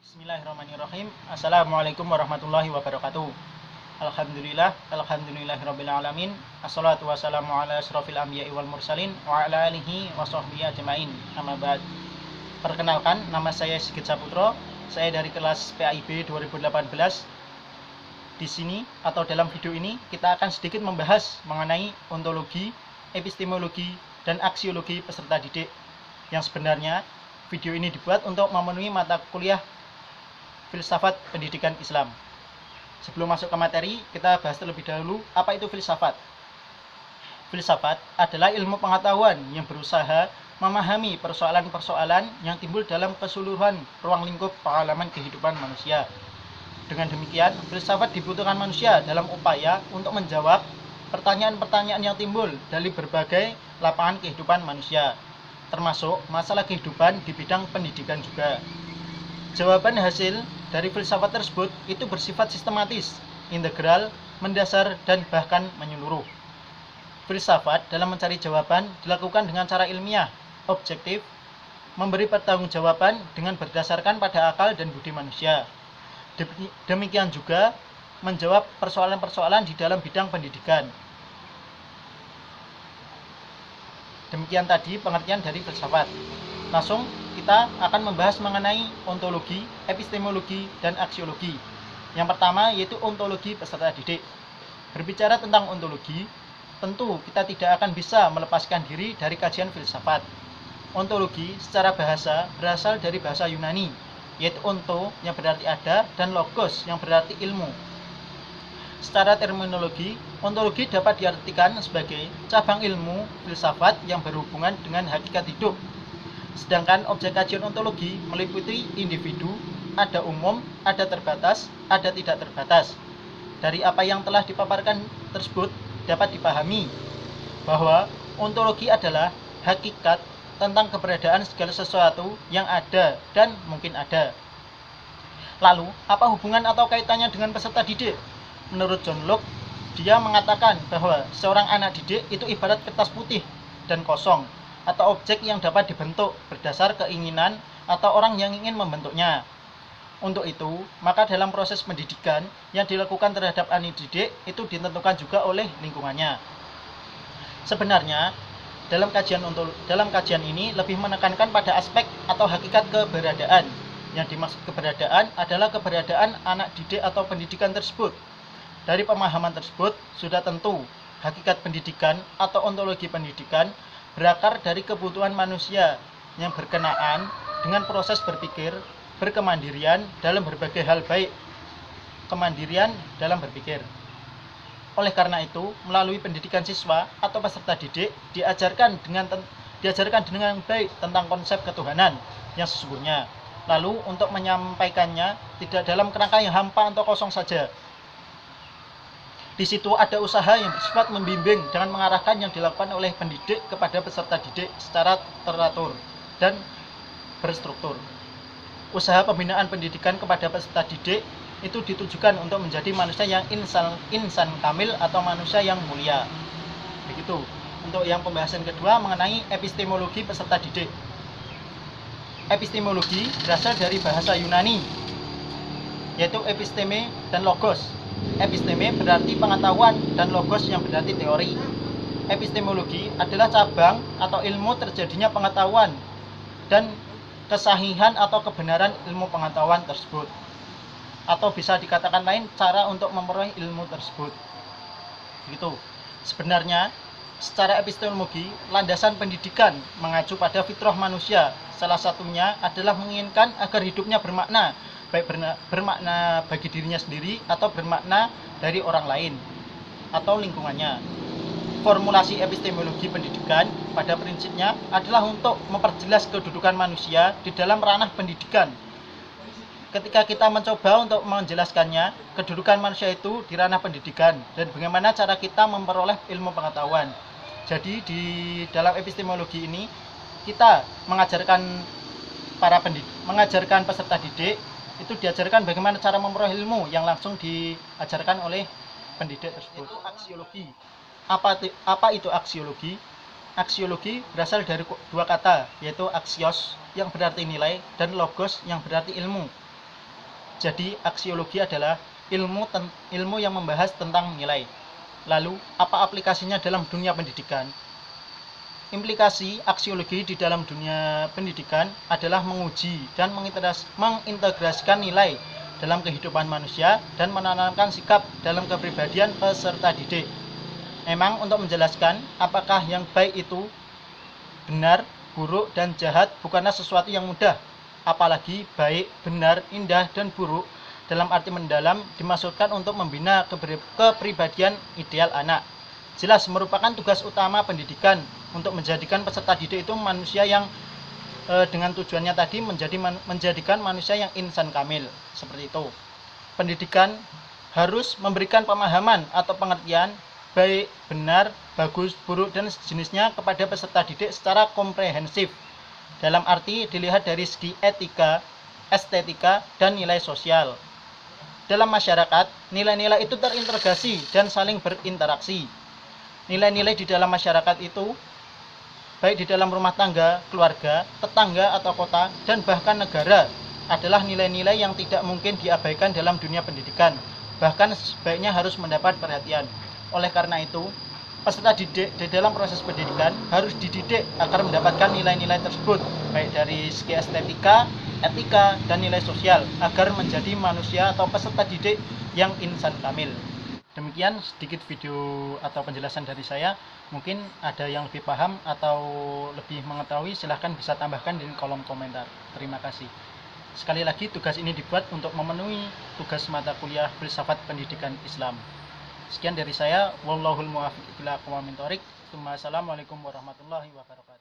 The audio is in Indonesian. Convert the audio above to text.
Bismillahirrahmanirrahim. Assalamualaikum warahmatullahi wabarakatuh. Alhamdulillahirabbil alamin. Assalatu wassalamu ala asrofil anbiya'i wal mursalin wa ala alihi wa sahbihi ajmain. Amma ba'd. Perkenalkan, nama saya Sigit Saputro. Saya dari kelas PAIB 2018. Di sini atau dalam video ini kita akan sedikit membahas mengenai ontologi, epistemologi, dan aksiologi peserta didik. Yang sebenarnya video ini dibuat untuk memenuhi mata kuliah filsafat pendidikan Islam. Sebelum masuk ke materi, kita bahas terlebih dahulu apa itu filsafat. Filsafat adalah ilmu pengetahuan yang berusaha memahami persoalan-persoalan yang timbul dalam keseluruhan ruang lingkup pengalaman kehidupan manusia. Dengan demikian, filsafat dibutuhkan manusia dalam upaya untuk menjawab pertanyaan-pertanyaan yang timbul dari berbagai lapangan kehidupan manusia, termasuk masalah kehidupan di bidang pendidikan juga. Jawaban hasil dari filsafat tersebut itu bersifat sistematis, integral, mendasar, dan bahkan menyeluruh. Filsafat dalam mencari jawaban dilakukan dengan cara ilmiah, objektif, memberi pertanggungjawaban dengan berdasarkan pada akal dan budi manusia. Demikian juga menjawab persoalan-persoalan di dalam bidang pendidikan. Demikian tadi pengertian dari filsafat. Langsung kita akan membahas mengenai ontologi, epistemologi, dan aksiologi. Yang pertama yaitu ontologi peserta didik. Berbicara tentang ontologi, tentu kita tidak akan bisa melepaskan diri dari kajian filsafat. Ontologi secara bahasa berasal dari bahasa Yunani, yaitu onto yang berarti ada dan logos yang berarti ilmu. Secara terminologi, ontologi dapat diartikan sebagai cabang ilmu filsafat yang berhubungan dengan hakikat hidup. Sedangkan objek kajian ontologi meliputi individu, ada umum, ada terbatas, ada tidak terbatas. Dari apa yang telah dipaparkan tersebut dapat dipahami bahwa ontologi adalah hakikat tentang keberadaan segala sesuatu yang ada dan mungkin ada. Lalu, apa hubungan atau kaitannya dengan peserta didik? Menurut John Locke, dia mengatakan bahwa seorang anak didik itu ibarat kertas putih dan kosong, atau objek yang dapat dibentuk berdasar keinginan atau orang yang ingin membentuknya. Untuk itu, maka dalam proses pendidikan yang dilakukan terhadap anak didik itu ditentukan juga oleh lingkungannya. Sebenarnya, dalam kajian ini lebih menekankan pada aspek atau hakikat keberadaan. Yang dimaksud keberadaan adalah keberadaan anak didik atau pendidikan tersebut. Dari pemahaman tersebut, sudah tentu hakikat pendidikan atau ontologi pendidikan berakar dari kebutuhan manusia yang berkenaan dengan proses berpikir, berkemandirian dalam berbagai hal, baik kemandirian dalam berpikir. Oleh karena itu, melalui pendidikan siswa atau peserta didik diajarkan dengan baik tentang konsep ketuhanan yang sesungguhnya. Lalu untuk menyampaikannya tidak dalam kerangka yang hampa atau kosong saja. Di situ ada usaha yang bersifat membimbing dengan mengarahkan yang dilakukan oleh pendidik kepada peserta didik secara teratur dan berstruktur. Usaha pembinaan pendidikan kepada peserta didik itu ditujukan untuk menjadi manusia yang insan kamil atau manusia yang mulia. Begitu. Untuk yang pembahasan kedua mengenai epistemologi peserta didik. Epistemologi berasal dari bahasa Yunani, yaitu episteme dan logos. Episteme berarti pengetahuan dan logos yang berarti teori. Epistemologi adalah cabang atau ilmu terjadinya pengetahuan dan kesahihan atau kebenaran ilmu pengetahuan tersebut. Atau bisa dikatakan lain, cara untuk memperoleh ilmu tersebut. Gitu. Sebenarnya, secara epistemologi, landasan pendidikan mengacu pada fitrah manusia. Salah satunya adalah menginginkan agar hidupnya bermakna, baik bermakna bagi dirinya sendiri atau bermakna dari orang lain atau lingkungannya. Formulasi epistemologi pendidikan pada prinsipnya adalah untuk memperjelas kedudukan manusia di dalam ranah pendidikan. Ketika kita mencoba untuk menjelaskannya, kedudukan manusia itu di ranah pendidikan dan bagaimana cara kita memperoleh ilmu pengetahuan. Jadi di dalam epistemologi ini kita mengajarkan peserta didik itu diajarkan bagaimana cara memperoleh ilmu yang langsung diajarkan oleh pendidik tersebut. Itu aksiologi. Apa itu aksiologi? Aksiologi berasal dari dua kata, yaitu aksios yang berarti nilai dan logos yang berarti ilmu. Jadi aksiologi adalah ilmu yang membahas tentang nilai. Lalu, apa aplikasinya dalam dunia pendidikan? Implikasi aksiologi di dalam dunia pendidikan adalah menguji dan mengintegrasikan nilai dalam kehidupan manusia dan menanamkan sikap dalam kepribadian peserta didik. Memang untuk menjelaskan apakah yang baik itu benar, buruk, dan jahat bukanlah sesuatu yang mudah. Apalagi baik, benar, indah, dan buruk dalam arti mendalam dimaksudkan untuk membina kepribadian ideal anak. Jelas merupakan tugas utama pendidikan untuk menjadikan peserta didik itu manusia yang dengan tujuannya tadi menjadikan manusia yang insan kamil, seperti itu. Pendidikan harus memberikan pemahaman atau pengertian baik, benar, bagus, buruk, dan sejenisnya kepada peserta didik secara komprehensif. Dalam arti dilihat dari segi etika, estetika, dan nilai sosial. Dalam masyarakat, nilai-nilai itu terintegrasi dan saling berinteraksi. Nilai-nilai di dalam masyarakat itu, baik di dalam rumah tangga, keluarga, tetangga, atau kota, dan bahkan negara, adalah nilai-nilai yang tidak mungkin diabaikan dalam dunia pendidikan. Bahkan sebaiknya harus mendapat perhatian. Oleh karena itu, peserta didik di dalam proses pendidikan harus dididik agar mendapatkan nilai-nilai tersebut, baik dari segi estetika, etika, dan nilai sosial, agar menjadi manusia atau peserta didik yang insan kamil. Demikian sedikit video atau penjelasan dari saya. Mungkin ada yang lebih paham atau lebih mengetahui, silahkan bisa tambahkan di kolom komentar. Terima kasih. Sekali lagi, tugas ini dibuat untuk memenuhi tugas mata kuliah Filsafat Pendidikan Islam. Sekian dari saya. Wallahul muwaffiq ila aqwamit thoriq. Assalamualaikum warahmatullahi wabarakatuh.